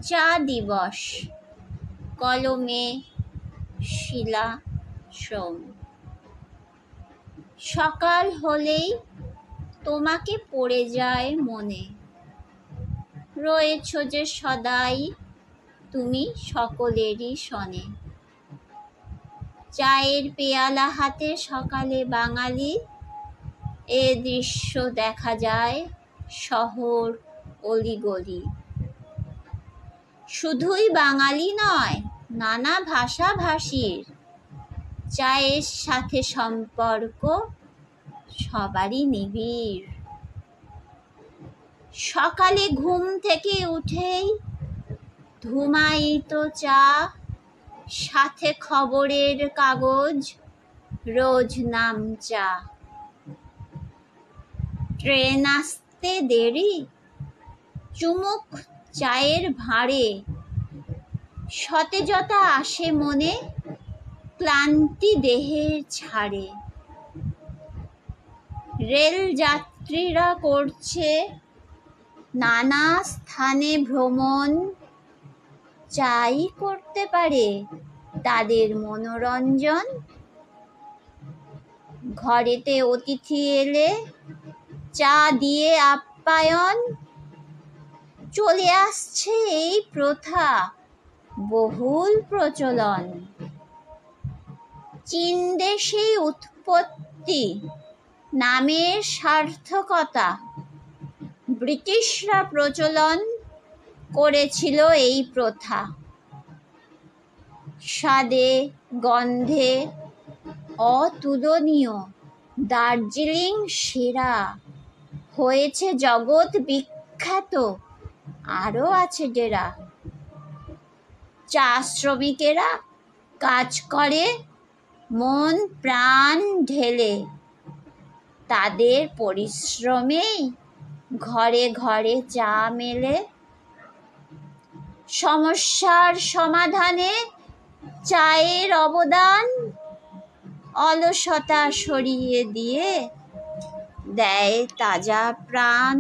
চা দিবস, কলমে শিলা শ্রম। সকাল হলেই তোমাকে পড়ে যায় মনে, রয়েছ যে সদাই তুমি সকলেরই শনে। চায়ের পেয়ালা হাতে সকালে বাঙালি, এ দৃশ্য দেখা যায় শহর অলিগলি। শুধুই বাঙালি নয়, নানা ভাষাভাষীর চায়ের সাথে সম্পর্ক সবারই নিবিড়। সকালে ঘুম থেকে উঠেই ধুমায়িত চা, সাথে খবরের কাগজ, রোজ নামচা। ট্রেন আসতে দেরি, চুমুক চায়ের ভাঁড়ে, সতেজতা আসে মনে, ক্লান্তি দেহের ছাড়ে। রেল যাত্রীরা করছে নানা স্থানে ভ্রমণ, চাই করতে পারে তাদের মনোরঞ্জন। ঘরেতে অতিথি এলে চা দিয়ে আপ্যায়ন, চলে আসছে এই প্রথা বহুল প্রচলন। চীন দেশে উৎপত্তি, নামের সার্থকতা, ব্রিটিশরা প্রচলন করেছিল এই প্রথা। স্বাদে গন্ধে অতুলনীয় দার্জিলিং সেরা, হয়েছে জগৎ বিখ্যাত, আরও আছে ডেরা। চা শ্রমিকেরা কাজ করে মন প্রাণ ঢেলে, তাদের পরিশ্রমেই ঘরে ঘরে চা মেলে। সমস্যার সমাধানে চায়ের অবদান, অলসতা সরিয়ে দিয়ে দেয় তাজা প্রাণ।